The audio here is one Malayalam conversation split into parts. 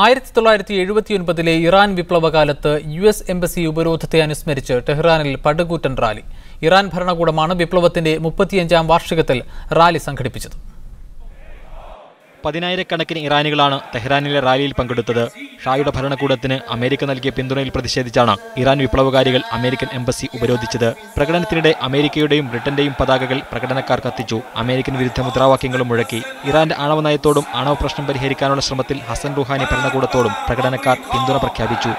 1979 ഇറാൻ വിപ്ലവകാലത്ത് US എംബസി ഉപരോധത്തെ അനുസ്മരിച്ച് ടെഹ്റാനിൽ പടുകൂറ്റൻ റാലി. ഇറാൻ ഭരണകൂടമാണ് വിപ്ലവത്തിന്റെ 35ാം വാർഷികത്തിൽ റാലി സംഘടിപ്പിച്ചത്. പതിനായിരക്കണക്കിന് ഇറാനികളാണ് തെഹ്റാനിലെ റാലിയിൽ പങ്കെടുത്തത്. ഷായുടെ ഭരണകൂടത്തിന് അമേരിക്ക നൽകിയ പിന്തുണയിൽ പ്രതിഷേധിച്ചാണ് ഇറാൻ വിപ്ലവകാരികൾ അമേരിക്കൻ എംബസി ഉപരോധിച്ചത്. പ്രകടനത്തിനിടെ അമേരിക്കയുടെയും ബ്രിട്ടന്റെയും പതാകകൾ പ്രകടനക്കാർ കത്തിച്ചു. അമേരിക്കൻ വിരുദ്ധ മുദ്രാവാക്യങ്ങളും മുഴക്കി. ഇറാന്റെ ആണവ നയത്തോടും ആണവ പ്രശ്നം പരിഹരിക്കാനുള്ള ശ്രമത്തിൽ ഹസൻ റുഹാനി ഭരണകൂടത്തോടും പ്രകടനക്കാർ പിന്തുണ പ്രഖ്യാപിച്ചു.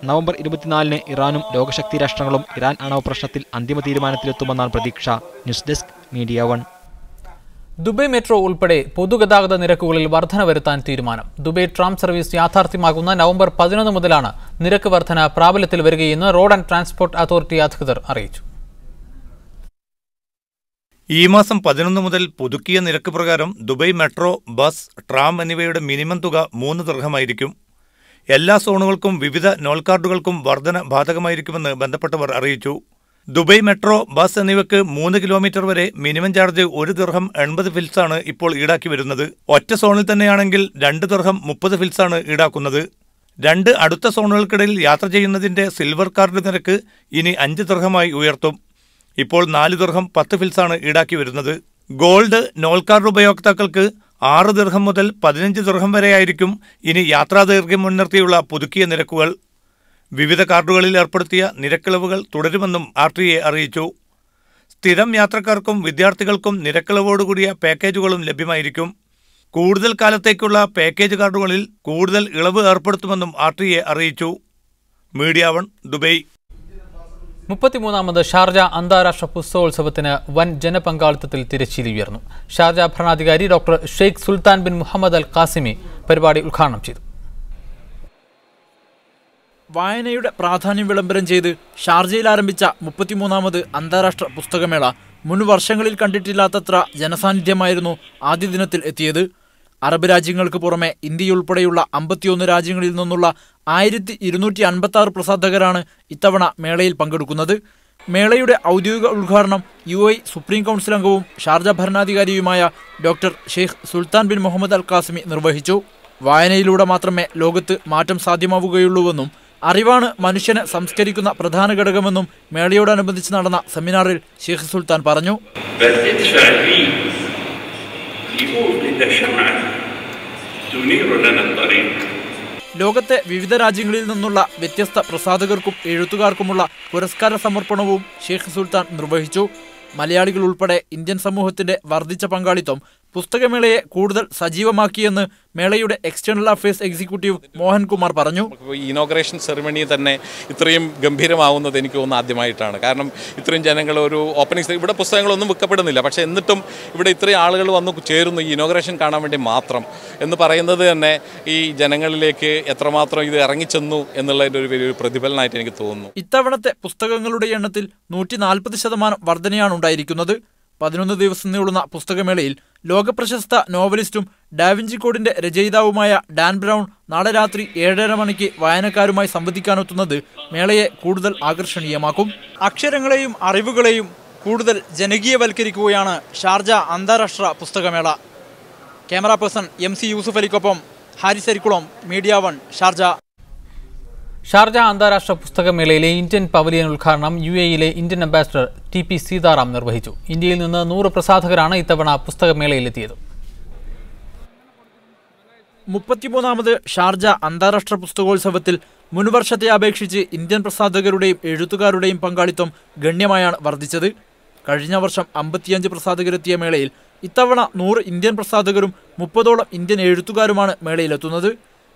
നവംബർ 24-ന് ഇറാനും ലോകശക്തി രാഷ്ട്രങ്ങളും ഇറാൻ ആണവ പ്രശ്നത്തിൽ അന്തിമ തീരുമാനത്തിലെത്തുമെന്നാണ് പ്രതീക്ഷ. News desk media 1. Dubai metro ഉൾപ്പെടെ പൊതുഗതാഗത നിരക്കുകളിൽ വർധന വരുത്താൻ തീരുമാനം. ദുബൈ ട്രാം സർവീസ് യാഥാർത്ഥ്യമാകുന്ന നവംബർ 11 മുതലാണ് നിരക്ക് വർധന പ്രാബല്യത്തിൽ വരികയെന്ന് റോഡ് ആൻഡ് ട്രാൻസ്പോർട്ട് അതോറിറ്റി അധികൃതർ അറിയിച്ചു. ഈ മാസം 11 മുതൽ പുതുക്കിയ നിരക്ക് പ്രകാരം ദുബൈ മെട്രോ, ബസ്, ട്രാം എന്നിവയുടെ മിനിമം തുക 3 ദിർഹമായിരിക്കും. എല്ലാ സോണുകൾക്കും വിവിധ നോൾ കാർഡുകൾക്കും വർധന ബാധകമായിരിക്കുമെന്ന് ബന്ധപ്പെട്ടവർ അറിയിച്ചു. ദുബൈ മെട്രോ, ബസ് എന്നിവയ്ക്ക് 3 കിലോമീറ്റർ വരെ മിനിമം ചാർജ് 1 ദിർഹം 80 ഫിൽസാണ് ഇപ്പോൾ ഈടാക്കി വരുന്നത്. ഒറ്റ സോണിൽ തന്നെയാണെങ്കിൽ 2 ദിർഹം 30 ഫിൽസാണ് ഈടാക്കുന്നത്. 2 അടുത്ത സോണുകൾക്കിടയിൽ യാത്ര ചെയ്യുന്നതിന്റെ സിൽവർ കാർഡ് നിരക്ക് ഇനി 5 ദിർഹമായി ഉയർത്തും. ഇപ്പോൾ 4 ദിർഹം 10 ഫിൽസാണ് ഈടാക്കി വരുന്നത്. ഗോൾഡ്, നോൾ കാർഡ് ഉപയോക്താക്കൾക്ക് 6 ദിർഹം മുതൽ 15 ദിർഹം വരെയായിരിക്കും ഇനി യാത്രാദൈർഘ്യം മുൻനിർത്തിയുള്ള പുതുക്കിയ നിരക്കുകൾ. വിവിധ കാർഡുകളിൽ ഏർപ്പെടുത്തിയ നിരക്കിളവുകൾ തുടരുമെന്നും RTA അറിയിച്ചു. സ്ഥിരം യാത്രക്കാർക്കും വിദ്യാർത്ഥികൾക്കും നിരക്കിളവോടുകൂടിയ പാക്കേജുകളും ലഭ്യമായിരിക്കും. കൂടുതൽ കാലത്തേക്കുള്ള പാക്കേജ് കാർഡുകളിൽ കൂടുതൽ ഇളവ് ഏർപ്പെടുത്തുമെന്നും RTA അറിയിച്ചു. Media 1 Dubai. 33ാമത് ഷാർജ അന്താരാഷ്ട്ര പുസ്തകോത്സവത്തിന് വൻ ജനപങ്കാളിത്തത്തിൽ തിരശ്ശീല ഉയർന്നു. ഷാർജ ഭരണാധികാരി doctor Sheikh Sultan bin Muhammad Al Qasimi പരിപാടി ഉദ്ഘാടനം ചെയ്തു. വായനയുടെ പ്രാധാന്യം വിളംബരം ചെയ്ത് ഷാർജയിൽ ആരംഭിച്ച 33ാമത് അന്താരാഷ്ട്ര പുസ്തകമേള മുൻ വർഷങ്ങളിൽ കണ്ടിട്ടില്ലാത്തത്ര ജനസാന്നിധ്യമായിരുന്നു ആദ്യ ദിനത്തിൽ എത്തിയത്. അറബ് രാജ്യങ്ങൾക്ക് പുറമെ ഇന്ത്യയുൾപ്പെടെയുള്ള 51 രാജ്യങ്ങളിൽ നിന്നുള്ള 1256 പ്രസാധകരാണ് ഇത്തവണ മേളയിൽ പങ്കെടുക്കുന്നത്. മേളയുടെ ഔദ്യോഗിക ഉദ്ഘാടനം UAE സുപ്രീം കൗൺസിൽ അംഗവും ഷാർജ ഭരണാധികാരിയുമായ doctor Sheikh Sultan bin Muhammad Al Qasimi നിർവഹിച്ചു. വായനയിലൂടെ മാത്രമേ ലോകത്ത് മാറ്റം സാധ്യമാവുകയുള്ളൂവെന്നും അറിവാണ് മനുഷ്യനെ സംസ്കരിക്കുന്ന പ്രധാന ഘടകമെന്നും മേളയോടനുബന്ധിച്ച് നടന്ന സെമിനാറിൽ ഷെയ്ഖ് സുൽത്താൻ പറഞ്ഞു. ലോകത്തെ വിവിധ രാജ്യങ്ങളിൽ നിന്നുള്ള വ്യത്യസ്ത പ്രസാധകർക്കും എഴുത്തുകാർക്കുമുള്ള പുരസ്കാര സമർപ്പണവും ഷെയ്ഖ് സുൽത്താൻ നിർവഹിച്ചു. മലയാളികൾ ഉൾപ്പെടെ ഇന്ത്യൻ സമൂഹത്തിന്റെ വർദ്ധിച്ച പങ്കാളിത്തം പുസ്തകമേളയെ കൂടുതൽ സജീവമാക്കിയെന്ന് മേളയുടെ എക്സ്റ്റേണൽ അഫയേഴ്സ് എക്സിക്യൂട്ടീവ് മോഹൻകുമാർ പറഞ്ഞു. ഇനോഗ്രേഷൻ സെറിമണി തന്നെ ഇത്രയും ഗംഭീരമാവുന്നത് എനിക്ക് തോന്നുന്നു ആദ്യമായിട്ടാണ്. കാരണം ഇത്രയും ജനങ്ങൾ ഒരു ഓപ്പണിംഗ്, ഇവിടെ പുസ്തകങ്ങളൊന്നും വിൽക്കപ്പെടുന്നില്ല, പക്ഷേ എന്നിട്ടും ഇവിടെ ഇത്രയും ആളുകൾ വന്ന് ചേരുന്നു ഈ ഇനോഗ്രേഷൻ കാണാൻ വേണ്ടി മാത്രം എന്ന് പറയുന്നത് തന്നെ ഈ ജനങ്ങളിലേക്ക് എത്രമാത്രം ഇത് ഇറങ്ങിച്ചെന്നു എന്നുള്ളതിൻ്റെ ഒരു വലിയൊരു പ്രതിഫലനമായിട്ട് എനിക്ക് തോന്നുന്നു. ഇത്തവണത്തെ പുസ്തകങ്ങളുടെ എണ്ണത്തിൽ 140% വർധനയാണ് ഉണ്ടായിരിക്കുന്നത്. 11 ദിവസം നീളുന്ന പുസ്തകമേളയിൽ ലോകപ്രശസ്ത നോവലിസ്റ്റും ഡാവിഞ്ചി കോഡിന്റെ രചയിതാവുമായ ഡാൻ ബ്രൗൺ നാളെ രാത്രി 7:30 മണിക്ക് വായനക്കാരുമായി സംവദിക്കാനെത്തുന്നത് മേളയെ കൂടുതൽ ആകർഷണീയമാക്കും. അക്ഷരങ്ങളെയും അറിവുകളെയും കൂടുതൽ ജനകീയവൽക്കരിക്കുകയാണ് ഷാർജ അന്താരാഷ്ട്ര പുസ്തകമേള. ക്യാമറ പേഴ്സൺ MC യൂസുഫ് അലിക്കൊപ്പം Haris Arikkulam, media 1, Sharjah. Sharjah അന്താരാഷ്ട്ര പുസ്തകമേളയിലെ ഇന്ത്യൻ പവലിയൻ ഉദ്ഘാടനം UAE-യിലെ ഇന്ത്യൻ അംബാസിഡർ TP സീതാറാം നിർവഹിച്ചു. ഇന്ത്യയിൽ നിന്ന് 100 പ്രസാധകരാണ് ഇത്തവണ പുസ്തകമേളയിലെത്തിയത്. 33ാമത് ഷാർജ അന്താരാഷ്ട്ര പുസ്തകോത്സവത്തിൽ മുൻവർഷത്തെ അപേക്ഷിച്ച് ഇന്ത്യൻ പ്രസാധകരുടെയും എഴുത്തുകാരുടെയും പങ്കാളിത്തം ഗണ്യമായാണ് വർദ്ധിച്ചത്. കഴിഞ്ഞ വർഷം 55 പ്രസാധകരെത്തിയ മേളയിൽ ഇത്തവണ 100 ഇന്ത്യൻ പ്രസാധകരും 30ഓളം ഇന്ത്യൻ എഴുത്തുകാരുമാണ് മേളയിലെത്തുന്നത്.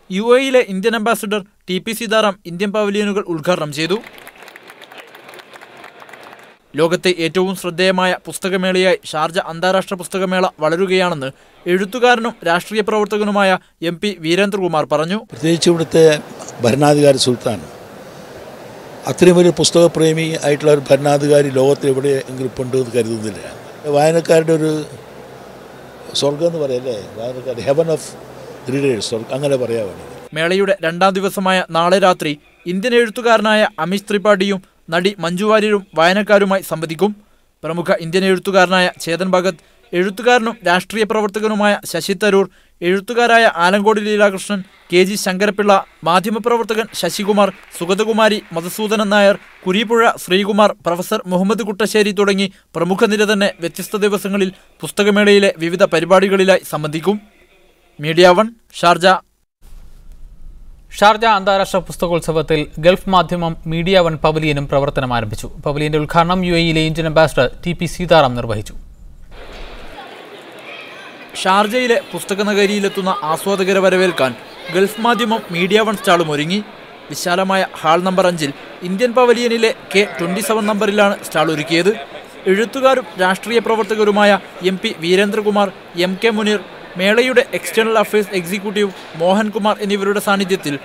UAE-യിലെ Indian ambassador TP Seetharam Indian പവലിയനുകൾ ഉദ്ഘാടനം ചെയ്തു. ലോകത്തെ ഏറ്റവും ശ്രദ്ധേയമായ പുസ്തകമേളയായി ഷാർജ അന്താരാഷ്ട്ര പുസ്തകമേള വളരുകയാണെന്ന് എഴുത്തുകാരനും രാഷ്ട്രീയ പ്രവർത്തകനുമായ MP വീരേന്ദ്രകുമാർ പറഞ്ഞു. പ്രത്യേകിച്ച് ഇവിടുത്തെ ഭരണാധികാരി സുൽത്താൻ അത്രയും ഒരു പുസ്തകപ്രേമി ആയിട്ടുള്ള ഒരു ഭരണാധികാരി ലോകത്ത് എവിടെയെങ്കിലും ഇപ്പോൾ ഉണ്ടെന്ന് കരുതുന്നില്ല. വായനക്കാരുടെ ഒരു സ്വർഗം എന്ന് പറയല്ലേ, വായനക്കാരുടെ ഹെവൻ ഓഫ് റീഡേഴ്സ് അങ്ങനെ പറയാൻ വേണ്ടി. മേളയുടെ രണ്ടാം ദിവസമായ നാളെ രാത്രി ഇന്ത്യൻ എഴുത്തുകാരനായ അമീഷ് ത്രിപാഠിയും നടി മഞ്ജു വാര്യരും വായനക്കാരുമായി സംവദിക്കും. പ്രമുഖ ഇന്ത്യൻ എഴുത്തുകാരനായ ചേതൻ ഭഗത്, എഴുത്തുകാരനും രാഷ്ട്രീയ പ്രവർത്തകനുമായ ശശി തരൂർ, എഴുത്തുകാരായ ആലങ്കോട് ലീലാകൃഷ്ണൻ, KG ശങ്കരപിള്ള, മാധ്യമപ്രവർത്തകൻ ശശികുമാർ, സുഗതകുമാരി, മധുസൂദനൻ നായർ, കുരീപ്പുഴ ശ്രീകുമാർ, പ്രൊഫസർ മുഹമ്മദ് കുട്ടശ്ശേരി തുടങ്ങി പ്രമുഖ നിര തന്നെ വ്യത്യസ്ത ദിവസങ്ങളിൽ പുസ്തകമേളയിലെ വിവിധ പരിപാടികളിലായി സംബന്ധിക്കും. Media 1 Sharjah. ഷാർജ അന്താരാഷ്ട്ര പുസ്തകോത്സവത്തിൽ ഗൾഫ് മാധ്യമം മീഡിയ 1 പവലിയനും പ്രവർത്തനം ആരംഭിച്ചു. പവലിയന്റെ ഉദ്ഘാടനം UAE-യിലെ ഇന്ത്യൻ അംബാസഡർ TP സീതാറാം നിർവഹിച്ചു. ഷാർജയിലെ പുസ്തക നഗരിയിലെത്തുന്ന ആസ്വാദകരെ വരവേൽക്കാൻ ഗൾഫ് മാധ്യമം മീഡിയ 1 സ്റ്റാളും ഒരുങ്ങി. വിശാലമായ ഹാൾ നമ്പർ 5-ൽ ഇന്ത്യൻ പവലിയനിലെ K27 നമ്പറിലാണ് സ്റ്റാൾ ഒരുക്കിയത്. എഴുത്തുകാരും രാഷ്ട്രീയ പ്രവർത്തകരുമായ MP വീരേന്ദ്രകുമാർ, MK മുനീർ, മേളയുടെ എക്സ്റ്റേണൽ അഫയേഴ്സ് എക്സിക്യൂട്ടീവ് മോഹൻകുമാർ എന്നിവരുടെ സാന്നിധ്യത്തിൽ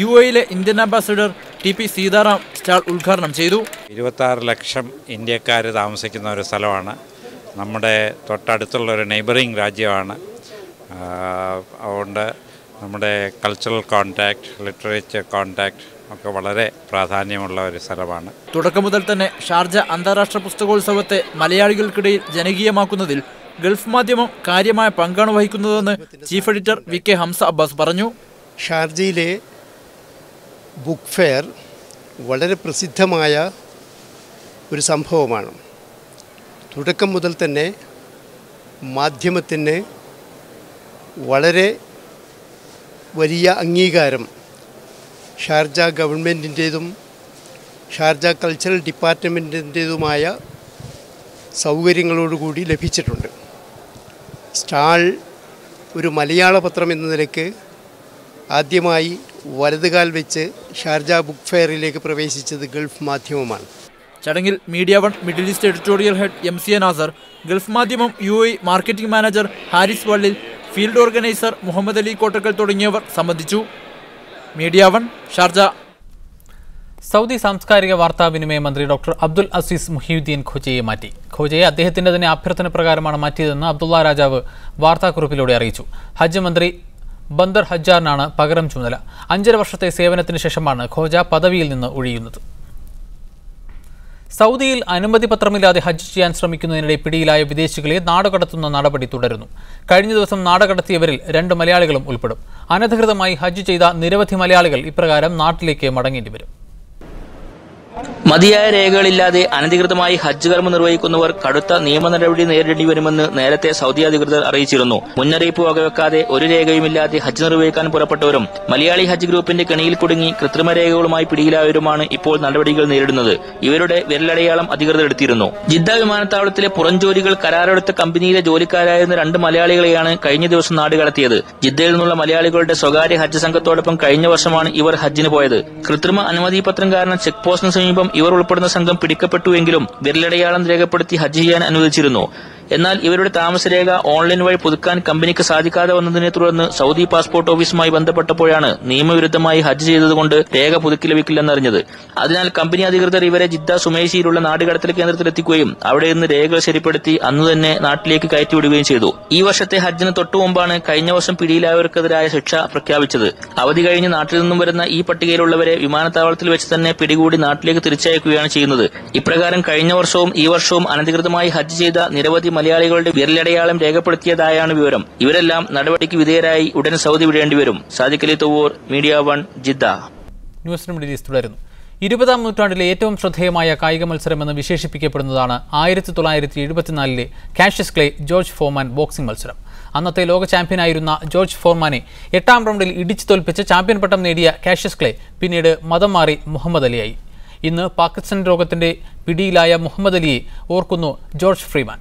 UAE-യിലെ Indian ambassador TP Seetharam stall ഉദ്ഘാടനം ചെയ്തു. 26 ലക്ഷം ഇന്ത്യക്കാർ താമസിക്കുന്ന ഒരു സ്ഥലമാണ്. നമ്മുടെ തൊട്ടടുത്തുള്ള ഒരു നെയ്ബറിംഗ് രാജ്യമാണ്. അതുകൊണ്ട് നമ്മുടെ കൾച്ചറൽ കോൺടാക്റ്റ്, ലിറ്ററേച്ചർ കോൺടാക്റ്റ് ഒക്കെ വളരെ പ്രാധാന്യമുള്ള ഒരു സ്ഥലമാണ്. തുടക്കം മുതൽ തന്നെ ഷാർജ അന്താരാഷ്ട്ര പുസ്തകോത്സവത്തെ മലയാളികൾക്കിടയിൽ ജനകീയമാക്കുന്നതിൽ ഗൾഫ് മാധ്യമം കാര്യമായ പങ്കാണ് വഹിക്കുന്നതെന്ന് chief editor VK Hamza Abbas പറഞ്ഞു. ഷാർജയിലെ ബുക്ക് ഫെയർ വളരെ പ്രസിദ്ധമായ ഒരു സംഭവമാണ്. തുടക്കം മുതൽ തന്നെ മാധ്യമത്തിന് വളരെ വലിയ അംഗീകാരം ഷാർജ ഗവൺമെൻറ്റിൻ്റേതും ഷാർജ കൾച്ചറൽ ഡിപ്പാർട്ട്മെൻറ്റിൻ്റേതുമായ സൗകര്യങ്ങളോടുകൂടി ലഭിച്ചിട്ടുണ്ട്. സ്റ്റാൾ ഒരു മലയാള പത്രം എന്ന നിലയ്ക്ക് ആദ്യമായി വലതുകാൽ വെച്ച് ഷാർജ ബുക്ക് ഫെയറിലേക്ക് പ്രവേശിച്ചത് ഗൾഫ് മാധ്യമമാണ്. ചടങ്ങിൽ Media 1 Middle East editorial head MCA Nasar, Gulf Madhyamam UAE marketing manager Haris Vallil, field organiser Muhammad Ali Kottakkal തുടങ്ങിയവർ സംബന്ധിച്ചു. മീഡിയ 1 ഷാർജ. സൗദി സാംസ്കാരിക വാർത്താവിനിമയ മന്ത്രി ഡോക്ടർ അബ്ദുൽ അസീസ് മുഹിയുദ്ദീൻ ഖോജയെ മാറ്റി. ഖോജയെ അദ്ദേഹത്തിന്റെ തന്നെ അഭ്യർത്ഥന പ്രകാരമാണ് മാറ്റിയതെന്ന് അബ്ദുള്ള രാജാവ് വാർത്താക്കുറിപ്പിലൂടെ അറിയിച്ചു. ഹജ്ജ് മന്ത്രി ബന്ദർ ഹജ്ജാറിനാണ് പകരം ചുമതല. 5.5 വർഷത്തെ സേവനത്തിന് ശേഷമാണ് ഖോജ പദവിയിൽ നിന്ന് ഒഴിയുന്നത്. സൗദിയിൽ അനുമതി പത്രമില്ലാതെ ഹജ്ജ് ചെയ്യാൻ ശ്രമിക്കുന്നതിനിടെ പിടിയിലായ വിദേശികളെ നാടുകടത്തുന്ന നടപടി തുടരുന്നു. കഴിഞ്ഞ ദിവസം നാടുകടത്തിയവരിൽ 2 മലയാളികളും ഉൾപ്പെടും. അനധികൃതമായി ഹജ്ജ് ചെയ്ത നിരവധി മലയാളികൾ ഇപ്രകാരം നാട്ടിലേക്ക് മടങ്ങേണ്ടി വരും. മതിയായ രേഖകളില്ലാതെ അനധികൃതമായി ഹജ്ജ് കർമ്മം നിർവഹിക്കുന്നവർ കടുത്ത നിയമ നടപടി നേരിടേണ്ടി വരുമെന്ന് നേരത്തെ സൗദി അധികൃതർ അറിയിച്ചിരുന്നു. മുന്നറിയിപ്പ് വകവെക്കാതെ ഒരു രേഖയുമില്ലാതെ ഹജ്ജ് നിർവഹിക്കാൻ പുറപ്പെട്ടവരും മലയാളി ഹജ്ജ് ഗ്രൂപ്പിന്റെ കെണിയിൽ കുടുങ്ങി കൃത്രിമ രേഖകളുമായി പിടിയിലായവരുമാണ് ഇപ്പോൾ നടപടികൾ നേരിടുന്നത്. ഇവരുടെ വിരലടയാളം അധികൃതർ എടുത്തിരുന്നു. ജിദ്ദ വിമാനത്താവളത്തിലെ പുറംജോലികൾ കരാറെടുത്ത കമ്പനിയിലെ ജോലിക്കാരായിരുന്ന 2 മലയാളികളെയാണ് കഴിഞ്ഞ ദിവസം നാടുകടത്തിയത്. ജിദ്ദയിൽ നിന്നുള്ള മലയാളികളുടെ സ്വകാര്യ ഹജ്ജ് സംഘത്തോടൊപ്പം കഴിഞ്ഞ വർഷമാണ് ഇവർ ഹജ്ജിന് പോയത്. കൃത്രിമ അനുമതി പത്രം കാരണം ചെക്ക് പോസ്റ്റിന് സമീപം ഇവർ ഉൾപ്പെടുന്ന സംഘം പിടിക്കപ്പെട്ടുവെങ്കിലും വിരലടയാളം രേഖപ്പെടുത്തി ഹജ്ജ് ചെയ്യാൻ അനുവദിച്ചിരുന്നു. എന്നാൽ ഇവരുടെ താമസരേഖ ഓൺലൈൻ വഴി പുതുക്കാൻ കമ്പനിക്ക് സാധിക്കാതെ വന്നതിനെ തുടർന്ന് സൗദി പാസ്പോർട്ട് ഓഫീസുമായി ബന്ധപ്പെട്ടപ്പോഴാണ് നിയമവിരുദ്ധമായി ഹജ്ജ് ചെയ്തതുകൊണ്ട് രേഖ പുതുക്കി ലഭിക്കില്ലെന്നറിഞ്ഞത്. അതിനാൽ കമ്പനി അധികൃതർ ഇവരെ ജിദ്ദ സുമേശിയിലുള്ള നാടുകടത്തൽ കേന്ദ്രത്തിലെത്തിക്കുകയും അവിടെ നിന്ന് രേഖകൾ ശരിപ്പെടുത്തി അന്ന് തന്നെ നാട്ടിലേക്ക് കയറ്റിവിടുകയും ചെയ്തു. ഈ വർഷത്തെ ഹജ്ജിന് തൊട്ടുമുമ്പാണ് കഴിഞ്ഞ വർഷം പിടിയിലായവർക്കെതിരായ ശിക്ഷ പ്രഖ്യാപിച്ചത്. അവധി കഴിഞ്ഞ് നാട്ടിൽ നിന്നും വരുന്ന ഈ പട്ടികയിലുള്ളവരെ വിമാനത്താവളത്തിൽ വെച്ച് തന്നെ പിടികൂടി നാട്ടിലേക്ക് തിരിച്ചയക്കുകയാണ് ചെയ്യുന്നത്. ഇപ്രകാരം കഴിഞ്ഞ വർഷവും ഈ വർഷവും അനധികൃതമായി ഹജ്ജ് ചെയ്ത നിരവധി മലയാളികളുടെ വിരലടയാളം രേഖപ്പെടുത്തിയതായാണ് വിവരം. ഇവരെല്ലാം നടപടിക്ക് വിധേയരായി ഉടൻ സൗദി വിടേണ്ടി വരും. Sadiq Ali Thavur, media 1, Jeddah. News Middle East തുടരുന്നു. 20-ാം നൂറ്റാണ്ടിലെ ഏറ്റവും ശ്രദ്ധേയമായ കായിക മത്സരമെന്ന് വിശേഷിപ്പിക്കപ്പെടുന്നതാണ് 1974-ലെ Cassius Clay George Foreman boxing മത്സരം. അന്നത്തെ ലോക ചാമ്പ്യനായിരുന്ന ജോർജ് ഫോർമാനെ 8-ാം റൗണ്ടിൽ ഇടിച്ചു തോൽപ്പിച്ച് ചാമ്പ്യൻ പട്ടം നേടിയ കാഷ്യസ് ക്ലേ പിന്നീട് മതം മാറി മുഹമ്മദ് അലിയായി. ഇന്ന് പാകിസ്ഥാൻ രോഗത്തിന്റെ പിടിയിലായ മുഹമ്മദ് അലിയെ ഓർക്കുന്നു ജോർജ് ഫ്രീമാൻ.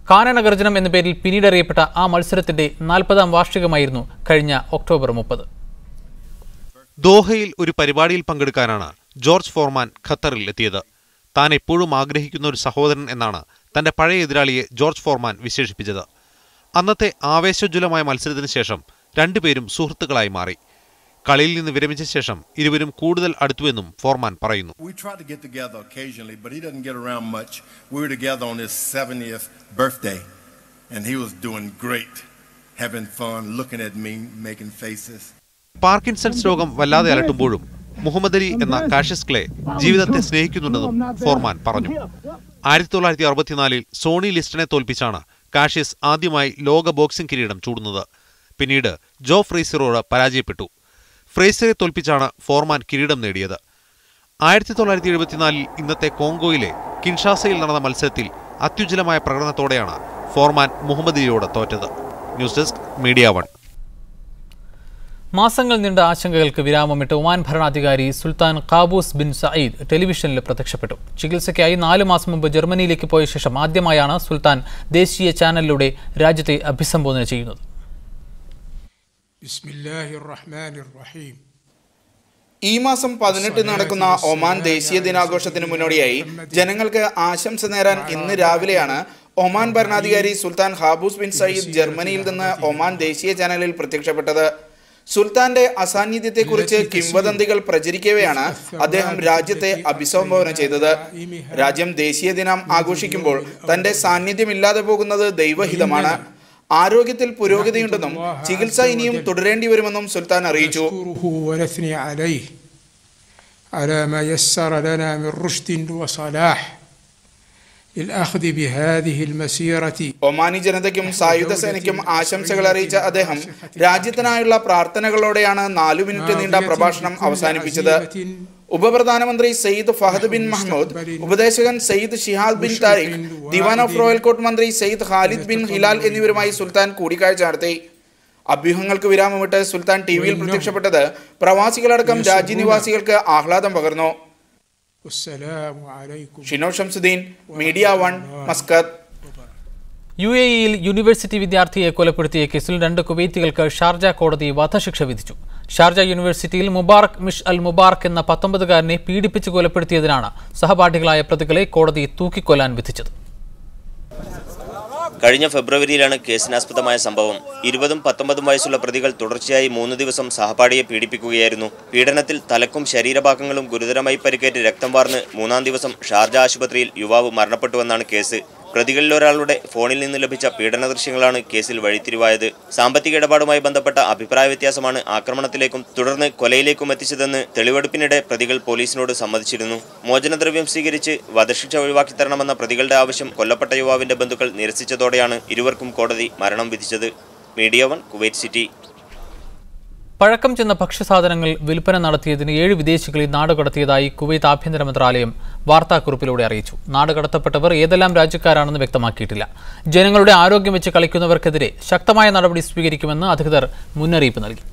കാനനഗർജനം എന്ന പേരിൽ പിന്നീട് അറിയപ്പെട്ട ആ മത്സരത്തിന്റെ 40-ാം വാർഷികമായിരുന്നു കഴിഞ്ഞ ഒക്ടോബർ 30. ദോഹയിൽ ഒരു പരിപാടിയിൽ പങ്കെടുക്കാനാണ് ജോർജ് ഫോർമാൻ ഖത്തറിൽ എത്തിയത്. താൻ എപ്പോഴും ആഗ്രഹിക്കുന്ന ഒരു സഹോദരൻ എന്നാണ് തന്റെ പഴയ എതിരാളിയെ ജോർജ് ഫോർമാൻ വിശേഷിപ്പിച്ചത്. അന്നത്തെ ആവേശോജ്വലമായ മത്സരത്തിന് ശേഷം രണ്ടുപേരും സുഹൃത്തുക്കളായി മാറി. കളിയിൽ നിന്ന് വിരമിച്ച ശേഷം ഇരുവരും കൂടുതൽ അടുത്തുവെന്നും ഫോർമാൻ പറയുന്നു. പാർക്കിൻസൺസ് രോഗം വല്ലാതെ അലട്ടുമ്പോഴും മുഹമ്മദ് അലി എന്ന കാഷ്യസ് ക്ലേ ജീവിതത്തെ സ്നേഹിക്കുന്നുണ്ടെന്നും ഫോർമാൻ പറഞ്ഞു. 1964 സോണി ലിസ്റ്റനെ തോൽപ്പിച്ചാണ് കാഷ്യസ് ആദ്യമായി ലോക ബോക്സിംഗ് കിരീടം ചൂടുന്നത്. പിന്നീട് ജോ ഫ്രേസറോട് പരാജയപ്പെട്ടു. ഫ്രേസറെ തോൽപ്പിച്ചാണ് ഫോർമാൻ കിരീടം നേടിയത്. 1974 ഇന്നത്തെ കോങ്കോയിലെ കിൻഷാസയിൽ നടന്ന മത്സരത്തിൽ അത്യുജ്വലമായ പ്രകടനത്തോടെയാണ് ഫോർമാൻ മുഹമ്മദ് അലിയോട് തോറ്റത്. News desk media 1. മാസങ്ങൾ നീണ്ട ആശങ്കകൾക്ക് വിരാമമിട്ട് ഒമാൻ ഭരണാധികാരി സുൽത്താൻ ഖാബൂസ് ബിൻ സഈദ് ടെലിവിഷനിൽ പ്രത്യക്ഷപ്പെട്ടു. ചികിത്സയ്ക്കായി 4 മാസം മുമ്പ് ജർമ്മനിയിലേക്ക് പോയ ശേഷം ആദ്യമായാണ് സുൽത്താൻ ദേശീയ ചാനലിലൂടെ രാജ്യത്തെ അഭിസംബോധന ചെയ്യുന്നത്. ഈ മാസം 18 നടക്കുന്ന ഒമാൻ ദേശീയ ദിനാഘോഷത്തിന് മുന്നോടിയായി ജനങ്ങൾക്ക് ആശംസ നേരാൻ ഇന്ന് രാവിലെയാണ് ഒമാൻ ഭരണാധികാരി സുൽത്താൻ ഖാബൂസ് ബിൻ സഈദ് ജർമ്മനിയിൽ നിന്ന് ഒമാൻ ദേശീയ ചാനലിൽ പ്രത്യക്ഷപ്പെട്ടത്. സുൽത്താന്റെ അസാന്നിധ്യത്തെക്കുറിച്ച് കിംവദന്തികൾ പ്രചരിക്കവെയാണ് അദ്ദേഹം രാജ്യത്തെ അഭിസംബോധന ചെയ്തത്. രാജ്യം ദേശീയ ദിനം ആഘോഷിക്കുമ്പോൾ തന്റെ സാന്നിധ്യമില്ലാതെ പോകുന്നത് ദൈവഹിതമാണ്. ആരോഗ്യത്തിൽ പുരോഗതിയുണ്ടെന്നും ചികിത്സ ഇനിയും തുടരേണ്ടി വരുമെന്നും സുൽത്താൻ അറിയിച്ചു. ഒമാനി ജനതയ്ക്കും സായുധ സേനയ്ക്കും ആശംസകൾ അറിയിച്ച അദ്ദേഹം രാജ്യത്തിനായുള്ള പ്രാർത്ഥനകളോടെയാണ് 4 മിനിറ്റ് നീണ്ട പ്രഭാഷണം അവസാനിപ്പിച്ചത്. ഉപപ്രധാനമന്ത്രി സയ്യിദ് ഫഹദ് ബിൻ മഹ്മൂദ്, ഉപദേശകൻ Sayyid Shihab bin Tariq, Diwan of royal court മന്ത്രി സയ്യിദ് ഖാലിദ് ബിൻ ഹിലാൽ എന്നിവരുമായി സുൽത്താൻ കൂടിക്കാഴ്ച നടത്തി. അഭ്യൂഹങ്ങൾക്ക് വിരാമമിട്ട് സുൽത്താൻ ടിവിയിൽ പ്രത്യക്ഷപ്പെട്ടത് പ്രവാസികളടക്കം രാജ്യനിവാസികൾക്ക് ആഹ്ലാദം പകർന്നു. Shino Shamsuddin, media 1, Muscat. UAEയിൽ യൂണിവേഴ്സിറ്റി വിദ്യാർത്ഥിയെ കൊലപ്പെടുത്തിയ കേസിൽ 2 കുവൈത്തികൾക്ക് ഷാർജ കോടതി വധശിക്ഷ വിധിച്ചു. ഷാർജ യൂണിവേഴ്സിറ്റിയിൽ മുബാറക് മിഷ് അൽ മുബാറക് എന്ന 19-കാരനെ പീഡിപ്പിച്ച് കൊലപ്പെടുത്തിയതിനാണ് സഹപാഠികളായ പ്രതികളെ കോടതി തൂക്കിക്കൊല്ലാൻ വിധിച്ചത്. കഴിഞ്ഞ ഫെബ്രുവരിയിലാണ് കേസിനാസ്പദമായ സംഭവം. 20ഉം 19ഉം വയസ്സുള്ള പ്രതികൾ തുടർച്ചയായി 3 ദിവസം സഹപാഠിയെ പീഡിപ്പിക്കുകയായിരുന്നു. പീഡനത്തിൽ തലക്കും ശരീരഭാഗങ്ങളും ഗുരുതരമായി പരിക്കേറ്റ് രക്തം വാർന്ന് 3-ാം ദിവസം ഷാർജ ആശുപത്രിയിൽ യുവാവ് മരണപ്പെട്ടുവെന്നാണ് കേസ്. പ്രതികളിൽ ഒരാളുടെ ഫോണിൽ നിന്ന് ലഭിച്ച പീഡന ദൃശ്യങ്ങളാണ് കേസിൽ വഴിത്തിരിവായത്. സാമ്പത്തിക ഇടപാടുമായി ബന്ധപ്പെട്ട അഭിപ്രായ വ്യത്യാസമാണ് ആക്രമണത്തിലേക്കും തുടർന്ന് കൊലയിലേക്കും എത്തിച്ചതെന്ന് തെളിവെടുപ്പിനിടെ പ്രതികൾ പോലീസിനോട് സമ്മതിച്ചിരുന്നു. മോചനദ്രവ്യം സ്വീകരിച്ച് വധശിക്ഷ ഒഴിവാക്കി തരണമെന്ന പ്രതികളുടെ ആവശ്യം കൊല്ലപ്പെട്ട യുവാവിന്റെ ബന്ധുക്കൾ നിരസിച്ചതോടെയാണ് ഇരുവർക്കും കോടതി മരണം വിധിച്ചത്. Media 1, Kuwait city. പഴക്കം ചെന്ന ഭക്ഷ്യസാധനങ്ങൾ വിൽപ്പന നടത്തിയതിന് 7 വിദേശികളെ നാടുകടത്തിയതായി കുവൈത്ത് ആഭ്യന്തര മന്ത്രാലയം വാർത്താക്കുറിപ്പിലൂടെ അറിയിച്ചു. നാടുകടത്തപ്പെട്ടവർ ഏതെല്ലാം രാജ്യക്കാരാണെന്ന് വ്യക്തമാക്കിയിട്ടില്ല. ജനങ്ങളുടെ ആരോഗ്യം വെച്ച് കളിക്കുന്നവർക്കെതിരെ ശക്തമായ നടപടി സ്വീകരിക്കുമെന്ന് അധികൃതർ മുന്നറിയിപ്പ് നൽകി.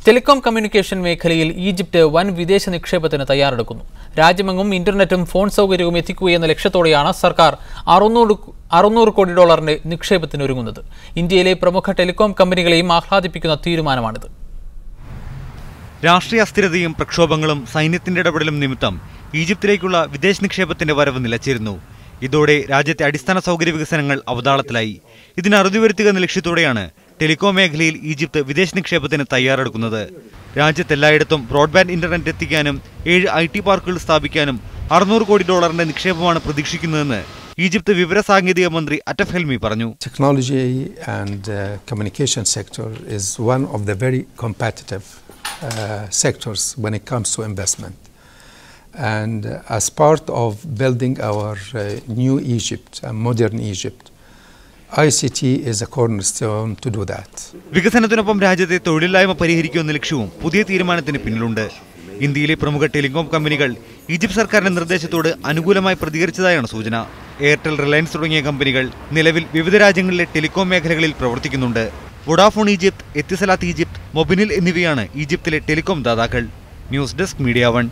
ടെലികോം കമ്മ്യൂണിക്കേഷൻ മേഖലയിൽ ഈജിപ്ത് വൻ വിദേശ നിക്ഷേപത്തിന് തയ്യാറെടുക്കുന്നു. രാജ്യമെങ്ങും ഇന്റർനെറ്റും ഫോൺ സൗകര്യവും എത്തിക്കുകയെന്ന ലക്ഷ്യത്തോടെയാണ് സർക്കാർ $600 കോടി നിക്ഷേപത്തിനൊരുങ്ങുന്നത്. ഇന്ത്യയിലെ പ്രമുഖ ടെലികോം കമ്പനികളെയും ആഹ്ലാദിപ്പിക്കുന്ന തീരുമാനമാണിത്. രാഷ്ട്രീയ അസ്ഥിരതയും പ്രക്ഷോഭങ്ങളും സൈന്യത്തിന്റെ ഇടപെടലും നിമിത്തം ഈജിപ്തിലേക്കുള്ള വിദേശ നിക്ഷേപത്തിന്റെ വരവ് നിലച്ചിരുന്നു. ഇതോടെ രാജ്യത്തെ അടിസ്ഥാന സൗകര്യ വികസനങ്ങൾ അവതാളത്തിലായി. ഇതിന് അറുതി വരുത്തുക എന്ന ലക്ഷ്യത്തോടെയാണ് ടെലികോം മേഖലയിൽ ഈജിപ്ത് വിദേശ നിക്ഷേപത്തിന് തയ്യാറെടുക്കുന്നത്. രാജ്യത്തെല്ലായിടത്തും ബ്രോഡ്ബാൻഡ് ഇന്റർനെറ്റ് എത്തിക്കാനും 7 IT പാർക്കുകൾ സ്ഥാപിക്കാനും $600 കോടി നിക്ഷേപമാണ് പ്രതീക്ഷിക്കുന്നതെന്ന് ഈജിപ്ത് വിവര സാങ്കേതിക മന്ത്രി അറ്റഫ് ഹെൽമി പറഞ്ഞു. Technology and communication sector is one of the very competitive sectors when it comes to investment. And as part of building our new Egypt, a modern Egypt, ICT is a cornerstone to do that. വികസനത്തിനൊപ്പം രാജ്യത്തെ തൊഴിലില്ലായ്മ പരിഹരിക്കുമെന്ന ലക്ഷ്യവും പുതിയ തീരുമാനത്തിന് പിന്നിലുണ്ട്. ഇന്ത്യയിലെ പ്രമുഖ ടെലികോം കമ്പനികൾ ഈജിപ്ത് സർക്കാരിന്റെ നിർദ്ദേശത്തോട് അനുകൂലമായി പ്രതികരിച്ചതായാണ് സൂചന. എയർടെൽ, റിലയൻസ് തുടങ്ങിയ കമ്പനികൾ നിലവിൽ വിവിധ രാജ്യങ്ങളിലെ ടെലികോം മേഖലകളിൽ പ്രവർത്തിക്കുന്നുണ്ട്. വോഡാഫോൺ ഈജിപ്ത്, എത്തിസലാത്ത് ഈജിപ്ത്, മൊബിനിൽ എന്നിവയാണ് ഈജിപ്തിലെ ടെലികോം ദാതാക്കൾ. News desk media 1.